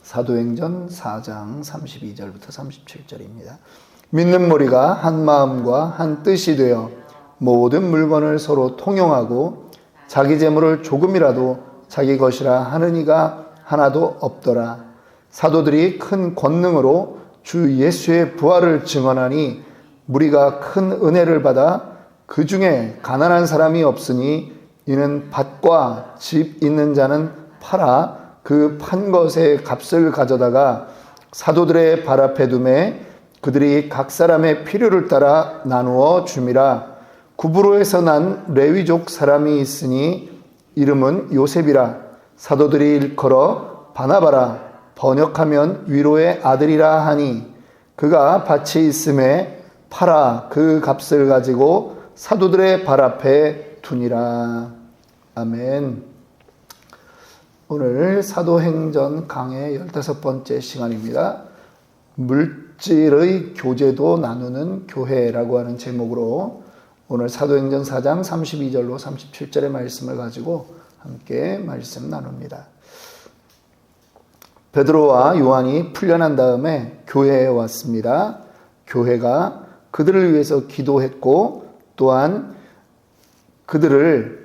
사도행전 4장 32절부터 37절입니다. 믿는 무리가 한 마음과 한 뜻이 되어 모든 물건을 서로 통용하고 자기 재물을 조금이라도 자기 것이라 하는 이가 하나도 없더라. 사도들이 큰 권능으로 주 예수의 부활을 증언하니 무리가 큰 은혜를 받아 그 중에 가난한 사람이 없으니 이는 밭과 집 있는 자는 팔아 그 판 것의 값을 가져다가 사도들의 발 앞에 두매 그들이 각 사람의 필요를 따라 나누어 줌이라. 구브로에서 난 레위족 사람이 있으니 이름은 요셉이라. 사도들이 일컬어 바나바라 번역하면 위로의 아들이라 하니 그가 밭이 있음에 팔아 그 값을 가지고 사도들의 발 앞에 두니라. 아멘. 오늘 사도행전 강의 15번째 시간입니다. 물질의 교제도 나누는 교회라고 하는 제목으로 오늘 사도행전 4장 32절로 37절의 말씀을 가지고 함께 말씀 나눕니다. 베드로와 요한이 풀려난 다음에 교회에 왔습니다. 교회가 그들을 위해서 기도했고 또한 그들을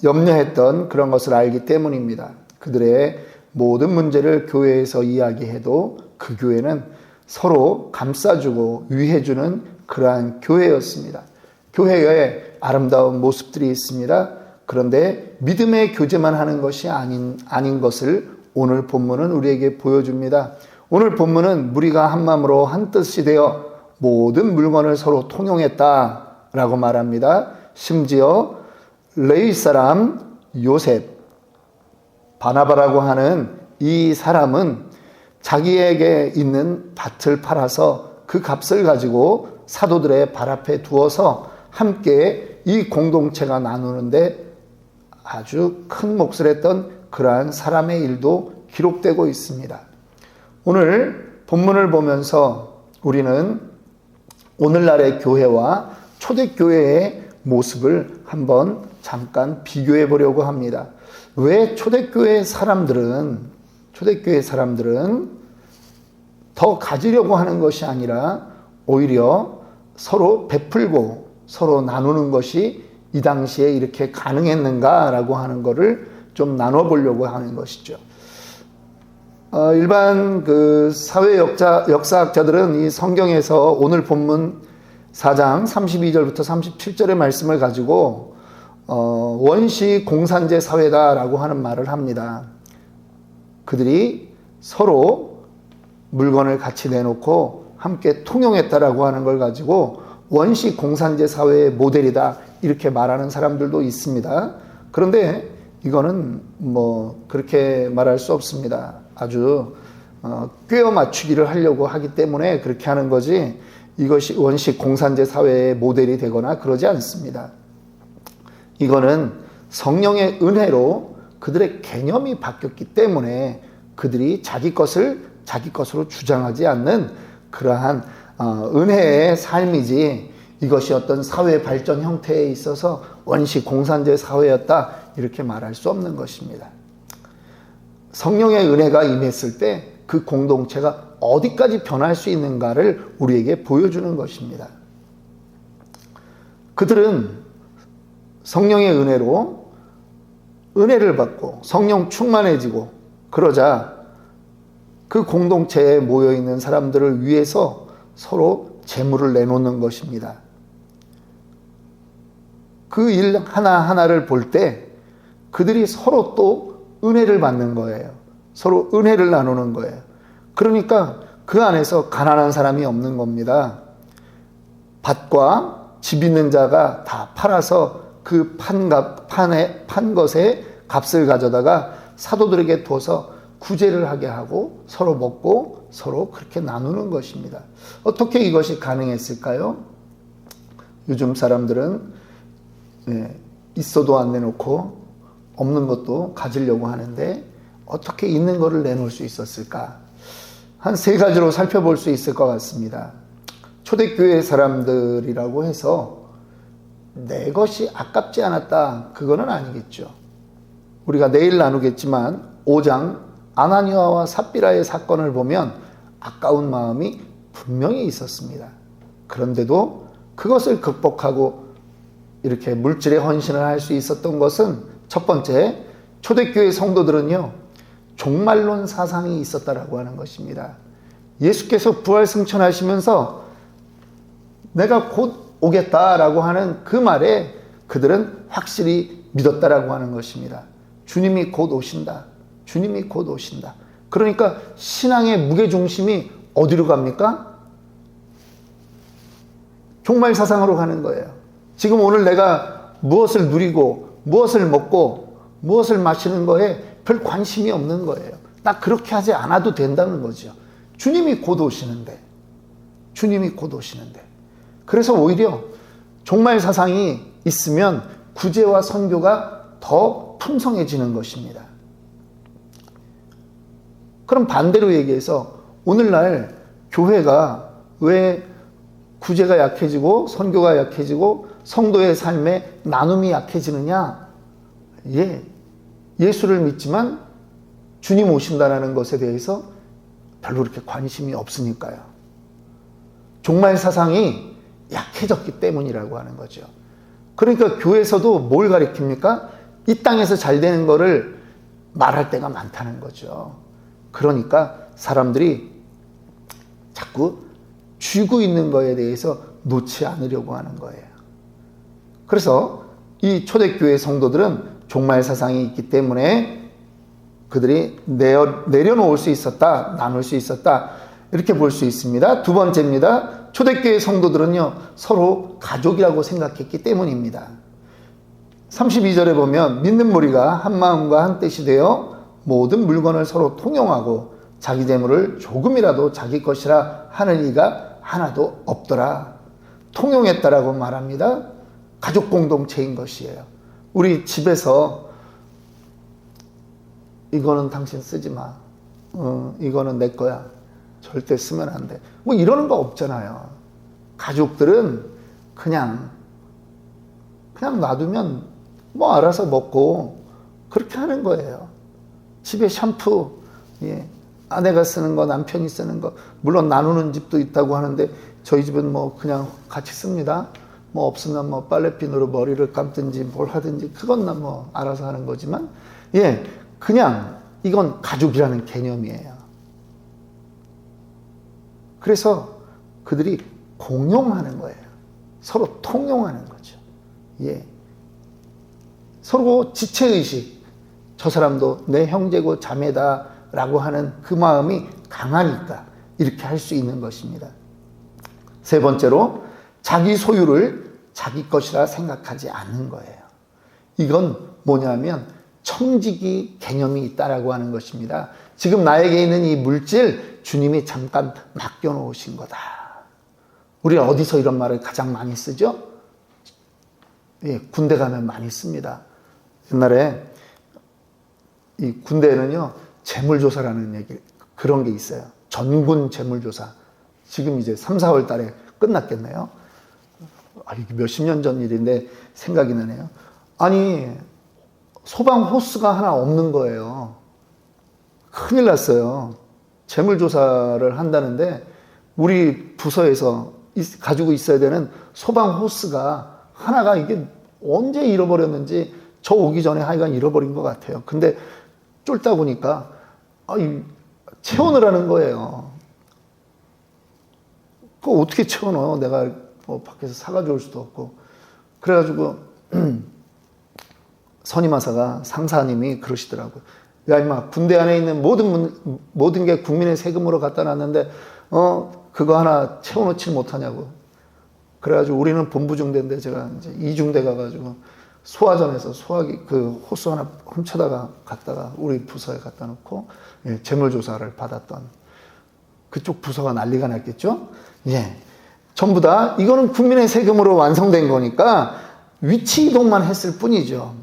염려했던 그런 것을 알기 때문입니다. 그들의 모든 문제를 교회에서 이야기해도 그 교회는 서로 감싸주고 위해주는 그러한 교회였습니다. 교회에 아름다운 모습들이 있습니다. 그런데 믿음의 교제만 하는 것이 아닌 것을 오늘 본문은 우리에게 보여줍니다. 오늘 본문은 무리가 한 마음으로 한 뜻이 되어 모든 물건을 서로 통용했다라고 말합니다. 심지어 레위 사람 요셉, 바나바라고 하는 이 사람은 자기에게 있는 밭을 팔아서 그 값을 가지고 사도들의 발 앞에 두어서 함께 이 공동체가 나누는데 아주 큰 몫을 했던 그러한 사람의 일도 기록되고 있습니다. 오늘 본문을 보면서 우리는 오늘날의 교회와 초대교회의 모습을 한번 잠깐 비교해 보려고 합니다. 왜 초대교회 사람들은 더 가지려고 하는 것이 아니라 오히려 서로 베풀고 서로 나누는 것이 이 당시에 이렇게 가능했는가라고 하는 것을 좀 나눠보려고 하는 것이죠. 일반 그 사회 역사학자들은 이 성경에서 오늘 본문 4장 32절부터 37절의 말씀을 가지고 원시 공산제 사회다라고 하는 말을 합니다. 그들이 서로 물건을 같이 내놓고 함께 통용했다라고 하는 걸 가지고 원시 공산제 사회의 모델이다 이렇게 말하는 사람들도 있습니다. 그런데 이거는 그렇게 말할 수 없습니다. 아주 꿰어 맞추기를 하려고 하기 때문에 그렇게 하는 거지 이것이 원시 공산제 사회의 모델이 되거나 그러지 않습니다. 이거는 성령의 은혜로 그들의 개념이 바뀌었기 때문에 그들이 자기 것으로 주장하지 않는 그러한 은혜의 삶이지 이것이 어떤 사회 발전 형태에 있어서 원시 공산제 사회였다 이렇게 말할 수 없는 것입니다. 성령의 은혜가 임했을 때 그 공동체가 어디까지 변할 수 있는가를 우리에게 보여주는 것입니다. 그들은 성령의 은혜로 은혜를 받고 성령 충만해지고 그러자 그 공동체에 모여있는 사람들을 위해서 서로 재물을 내놓는 것입니다. 그 일 하나하나를 볼 때 그들이 서로 또 은혜를 받는 거예요. 서로 은혜를 나누는 거예요. 그러니까 그 안에서 가난한 사람이 없는 겁니다. 밭과 집 있는 자가 다 팔아서 그 판 것의 값을 가져다가 사도들에게 둬서 구제를 하게 하고 서로 먹고 서로 그렇게 나누는 것입니다. 어떻게 이것이 가능했을까요? 요즘 사람들은 있어도 안 내놓고 없는 것도 가지려고 하는데 어떻게 있는 것을 내놓을 수 있었을까? 한 3가지로 살펴볼 수 있을 것 같습니다. 초대교회 사람들이라고 해서 내 것이 아깝지 않았다 그거는 아니겠죠. 우리가 내일 나누겠지만 5장 아나니아와 삽비라의 사건을 보면 아까운 마음이 분명히 있었습니다. 그런데도 그것을 극복하고 이렇게 물질의 헌신을 할 수 있었던 것은 첫 번째, 초대교회 성도들은요, 종말론 사상이 있었다라고 하는 것입니다. 예수께서 부활 승천하시면서 내가 곧 오겠다라고 하는 그 말에 그들은 확실히 믿었다라고 하는 것입니다. 주님이 곧 오신다. 주님이 곧 오신다. 그러니까 신앙의 무게중심이 어디로 갑니까? 종말 사상으로 가는 거예요. 지금 오늘 내가 무엇을 누리고 무엇을 먹고 무엇을 마시는 거에 별 관심이 없는 거예요. 나 그렇게 하지 않아도 된다는 거죠. 주님이 곧 오시는데. 주님이 곧 오시는데. 그래서 오히려 종말 사상이 있으면 구제와 선교가 더 풍성해지는 것입니다. 그럼 반대로 얘기해서 오늘날 교회가 왜 구제가 약해지고 선교가 약해지고 성도의 삶에 나눔이 약해지느냐? 예수를 믿지만 주님 오신다는 것에 대해서 별로 그렇게 관심이 없으니까요. 종말 사상이 약해졌기 때문이라고 하는 거죠. 그러니까 교회에서도 뭘 가리킵니까? 이 땅에서 잘 되는 거를 말할 때가 많다는 거죠. 그러니까 사람들이 자꾸 쥐고 있는 거에 대해서 놓지 않으려고 하는 거예요. 그래서 이 초대교회 성도들은 종말 사상이 있기 때문에 그들이 내려놓을 수 있었다, 나눌 수 있었다, 이렇게 볼 수 있습니다. 두 번째입니다. 초대교회 성도들은요, 서로 가족이라고 생각했기 때문입니다. 32절에 보면 믿는 무리가 한 마음과 한 뜻이 되어 모든 물건을 서로 통용하고 자기 재물을 조금이라도 자기 것이라 하는 이가 하나도 없더라. 통용했다라고 말합니다. 가족 공동체인 것이에요. 우리 집에서 이거는 당신 쓰지 마. 이거는 내 거야. 절대 쓰면 안 돼. 뭐 이러는 거 없잖아요. 가족들은 그냥 놔두면 뭐 알아서 먹고 그렇게 하는 거예요. 집에 샴푸, 아내가 쓰는 거, 남편이 쓰는 거, 물론 나누는 집도 있다고 하는데 저희 집은 뭐 그냥 같이 씁니다. 뭐 없으면 뭐 빨래핀으로 머리를 감든지 뭘 하든지 그건 뭐 알아서 하는 거지만, 그냥 이건 가족이라는 개념이에요. 그래서 그들이 공용하는 거예요. 서로 통용하는 거죠. 서로 지체의식, 저 사람도 내 형제고 자매다라고 하는 그 마음이 강하니까 이렇게 할 수 있는 것입니다. 세 번째로, 자기 소유를 자기 것이라 생각하지 않는 거예요. 이건 뭐냐면 청지기 개념이 있다라고 하는 것입니다. 지금 나에게 있는 이 물질, 주님이 잠깐 맡겨놓으신 거다. 우리 어디서 이런 말을 가장 많이 쓰죠? 군대 가면 많이 씁니다. 옛날에 이 군대에는요, 재물조사라는 그런 게 있어요. 전군 재물조사. 지금 이제 3, 4월 달에 끝났겠네요. 이게 몇십 년 전 일인데 생각이 나네요. 아니, 소방 호스가 하나 없는 거예요. 큰일 났어요. 재물조사를 한다는데 우리 부서에서 가지고 있어야 되는 소방 호스가 하나가 이게 언제 잃어버렸는지 저 오기 전에 하여간 잃어버린 것 같아요. 근데 쫄다 보니까 채워넣으라는 거예요. 그거 어떻게 채워넣어? 내가 뭐 밖에서 사가지고 올 수도 없고. 그래가지고 선임하사가, 상사님이 그러시더라고요. 야, 임마, 군대 안에 있는 모든 게 국민의 세금으로 갖다 놨는데 그거 하나 채워넣지 못하냐고. 그래가지고 우리는 본부중대인데 제가 이제 이중대 가가지고 소화전에서 소화기 그 호수 하나 훔쳐다가 갔다가 우리 부서에 갖다 놓고 재물조사를 받았던 그쪽 부서가 난리가 났겠죠. 전부 다 이거는 국민의 세금으로 완성된 거니까 위치 이동만 했을 뿐이죠.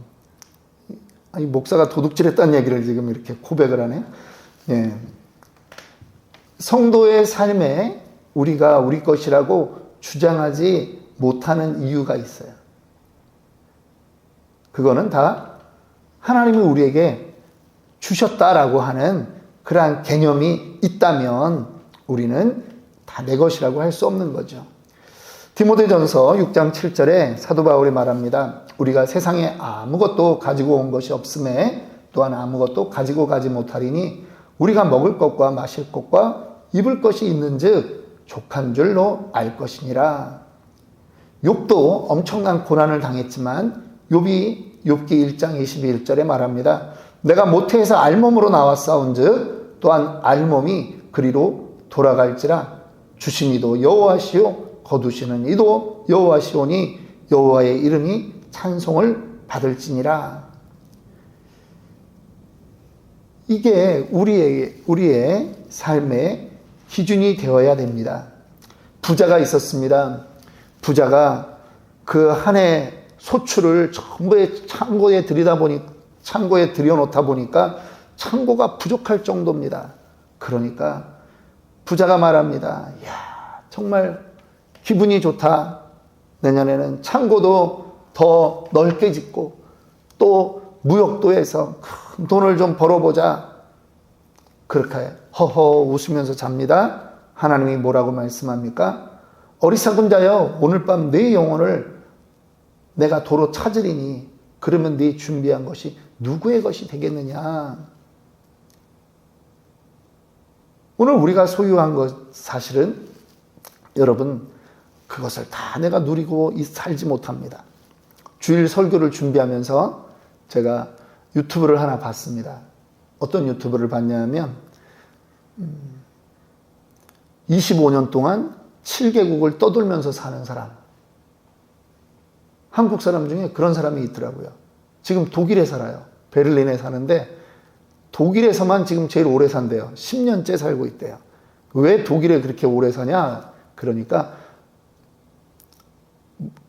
아니, 목사가 도둑질했다는 얘기를 지금 이렇게 고백을 하네. 성도의 삶에 우리가 우리 것이라고 주장하지 못하는 이유가 있어요. 그거는 다 하나님이 우리에게 주셨다라고 하는 그러한 개념이 있다면 우리는 다 내 것이라고 할 수 없는 거죠. 디모데전서 6장 7절에 사도 바울이 말합니다. 우리가 세상에 아무것도 가지고 온 것이 없음에 또한 아무것도 가지고 가지 못하리니 우리가 먹을 것과 마실 것과 입을 것이 있는즉 족한 줄로 알 것이니라. 욥도 엄청난 고난을 당했지만 욥기 1장 21절에 말합니다. 내가 모태에서 알몸으로 나왔사온즉 또한 알몸이 그리로 돌아갈지라. 주신 이도 여호와시요 거두시는 이도 여호와시오니 여호와의 이름이 찬송을 받을지니라. 이게 우리의 삶의 기준이 되어야 됩니다. 부자가 있었습니다. 부자가 그 한 해 소출을 전부 창고에 들여놓다 보니까 창고가 부족할 정도입니다. 그러니까 부자가 말합니다. 야, 정말 기분이 좋다. 내년에는 창고도 더 넓게 짓고 또 무역도 해서 큰 돈을 좀 벌어보자. 그렇게 허허 웃으면서 잡니다. 하나님이 뭐라고 말씀합니까? 어리석은 자여, 오늘 밤 네 영혼을 내가 도로 찾으리니 그러면 네 준비한 것이 누구의 것이 되겠느냐. 오늘 우리가 소유한 것 사실은 여러분 그것을 다 내가 누리고 살지 못합니다. 주일 설교를 준비하면서 제가 유튜브를 하나 봤습니다. 어떤 유튜브를 봤냐면 25년 동안 7개국을 떠돌면서 사는 사람. 한국 사람 중에 그런 사람이 있더라고요. 지금 독일에 살아요. 베를린에 사는데 독일에서만 지금 제일 오래 산대요. 10년째 살고 있대요. 왜 독일에 그렇게 오래 사냐? 그러니까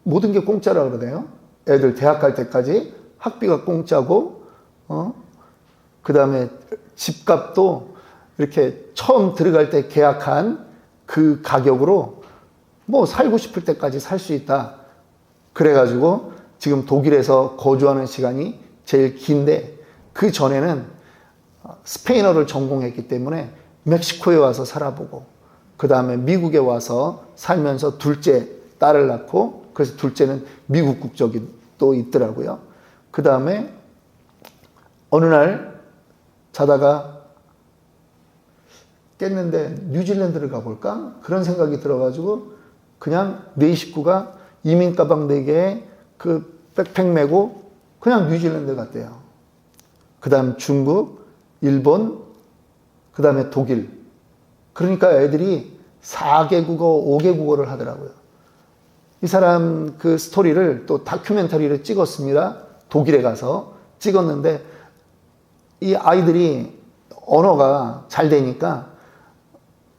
모든 게 공짜라 그러네요. 애들 대학 갈 때까지 학비가 공짜고, 그 다음에 집값도 이렇게 처음 들어갈 때 계약한 그 가격으로 뭐 살고 싶을 때까지 살 수 있다. 그래가지고 지금 독일에서 거주하는 시간이 제일 긴데 그 전에는 스페인어를 전공했기 때문에 멕시코에 와서 살아보고 그 다음에 미국에 와서 살면서 둘째 딸을 낳고 그래서 둘째는 미국 국적이 또 있더라고요. 그 다음에 어느 날 자다가 깼는데 뉴질랜드를 가볼까? 그런 생각이 들어가지고 그냥 네 식구가 이민 가방 4개에 그 백팩 메고 그냥 뉴질랜드 갔대요. 그 다음 중국, 일본, 그 다음에 독일. 그러니까 애들이 4개국어, 5개국어를 하더라고요. 이 사람 그 스토리를 또 다큐멘터리를 찍었습니다. 독일에 가서 찍었는데 이 아이들이 언어가 잘 되니까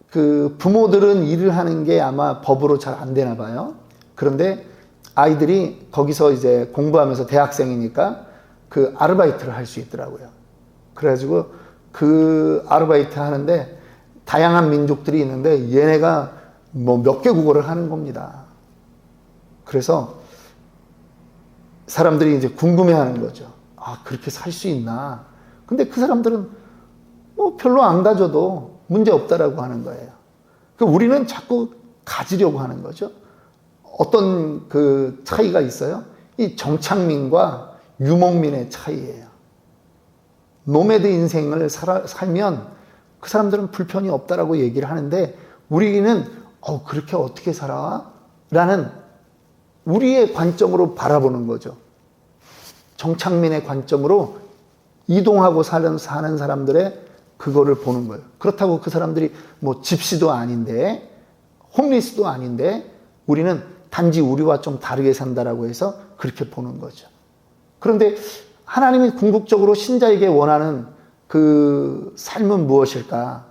그 부모들은 일을 하는 게 아마 법으로 잘 안 되나 봐요. 그런데 아이들이 거기서 이제 공부하면서 대학생이니까 그 아르바이트를 할 수 있더라고요. 그래가지고 그 아르바이트 하는데 다양한 민족들이 있는데 얘네가 뭐 몇 개 국어를 하는 겁니다. 그래서 사람들이 이제 궁금해 하는 거죠. 아, 그렇게 살 수 있나? 근데 그 사람들은 뭐 별로 안 가져도 문제 없다라고 하는 거예요. 우리는 자꾸 가지려고 하는 거죠. 어떤 그 차이가 있어요? 이 정착민과 유목민의 차이예요. 노매드 인생을 살면 그 사람들은 불편이 없다라고 얘기를 하는데 우리는 그렇게 어떻게 살아? 라는 우리의 관점으로 바라보는 거죠. 정착민의 관점으로 이동하고 사는 사람들의 그거를 보는 거예요. 그렇다고 그 사람들이 뭐 집시도 아닌데 홈리스도 아닌데 우리는 단지 우리와 좀 다르게 산다라고 해서 그렇게 보는 거죠. 그런데 하나님이 궁극적으로 신자에게 원하는 그 삶은 무엇일까?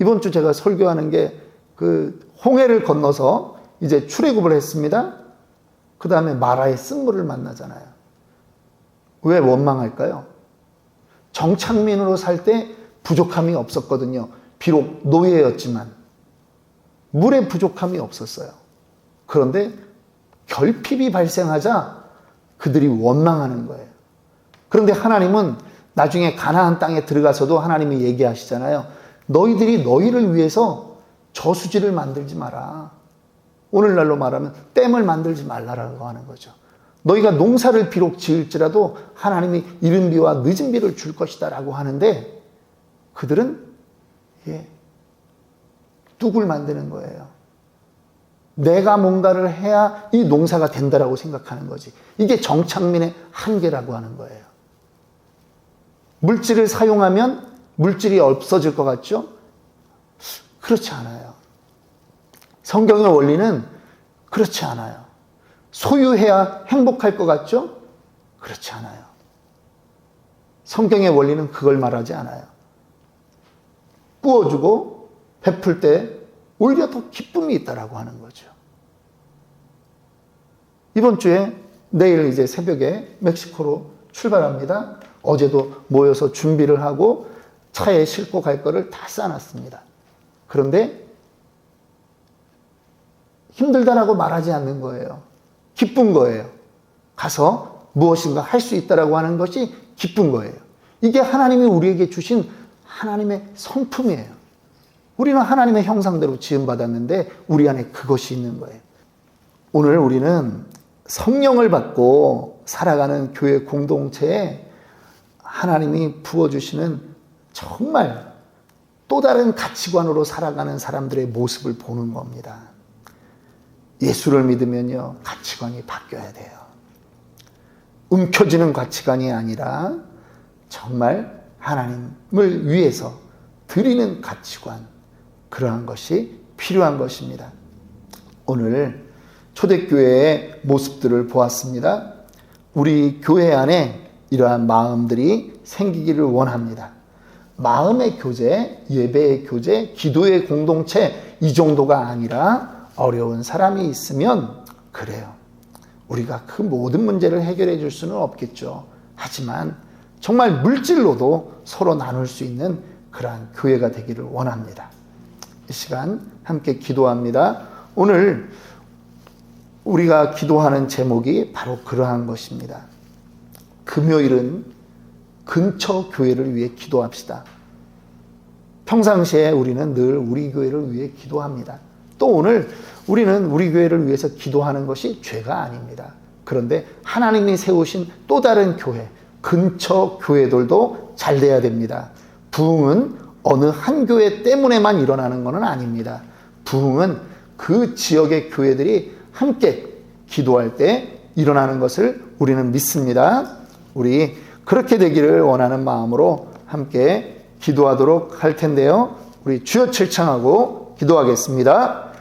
이번 주 제가 설교하는 게 그 홍해를 건너서 이제 출애굽을 했습니다. 그 다음에 마라의 쓴물을 만나잖아요. 왜 원망할까요? 정착민으로 살 때 부족함이 없었거든요. 비록 노예였지만 물의 부족함이 없었어요. 그런데 결핍이 발생하자 그들이 원망하는 거예요. 그런데 하나님은 나중에 가나안 땅에 들어가서도 하나님이 얘기하시잖아요. 너희들이 너희를 위해서 저수지를 만들지 마라. 오늘날로 말하면 댐을 만들지 말라라고 하는 거죠. 너희가 농사를 비록 지을지라도 하나님이 이른 비와 늦은 비를 줄 것이다 라고 하는데 그들은 뚝을 만드는 거예요. 내가 뭔가를 해야 이 농사가 된다라고 생각하는 거지. 이게 정착민의 한계라고 하는 거예요. 물질을 사용하면 물질이 없어질 것 같죠? 그렇지 않아요. 성경의 원리는 그렇지 않아요. 소유해야 행복할 것 같죠? 그렇지 않아요. 성경의 원리는 그걸 말하지 않아요. 구워주고 베풀 때 오히려 더 기쁨이 있다라고 하는 거죠. 이번 주에 내일 이제 새벽에 멕시코로 출발합니다. 어제도 모여서 준비를 하고 차에 싣고 갈 거를 다 싸놨습니다. 그런데 힘들다라고 말하지 않는 거예요. 기쁜 거예요. 가서 무엇인가 할 수 있다라고 하는 것이 기쁜 거예요. 이게 하나님이 우리에게 주신 하나님의 성품이에요. 우리는 하나님의 형상대로 지음받았는데 우리 안에 그것이 있는 거예요. 오늘 우리는 성령을 받고 살아가는 교회 공동체에 하나님이 부어주시는 정말 또 다른 가치관으로 살아가는 사람들의 모습을 보는 겁니다. 예수를 믿으면요, 가치관이 바뀌어야 돼요. 움켜쥐는 가치관이 아니라 정말 하나님을 위해서 드리는 가치관, 그러한 것이 필요한 것입니다. 오늘 초대교회의 모습들을 보았습니다. 우리 교회 안에 이러한 마음들이 생기기를 원합니다. 마음의 교제, 예배의 교제, 기도의 공동체, 이 정도가 아니라 어려운 사람이 있으면 그래요. 우리가 그 모든 문제를 해결해 줄 수는 없겠죠. 하지만 정말 물질로도 서로 나눌 수 있는 그러한 교회가 되기를 원합니다. 이 시간 함께 기도합니다. 오늘 우리가 기도하는 제목이 바로 그러한 것입니다. 금요일은 근처 교회를 위해 기도합시다. 평상시에 우리는 늘 우리 교회를 위해 기도합니다. 또 오늘 우리는 우리 교회를 위해서 기도하는 것이 죄가 아닙니다. 그런데 하나님이 세우신 또 다른 교회, 근처 교회들도 잘 돼야 됩니다. 부흥은 어느 한 교회 때문에만 일어나는 것은 아닙니다. 부흥은 그 지역의 교회들이 함께 기도할 때 일어나는 것을 우리는 믿습니다. 우리 그렇게 되기를 원하는 마음으로 함께 기도하도록 할 텐데요. 우리 주여 칠창하고 기도하겠습니다.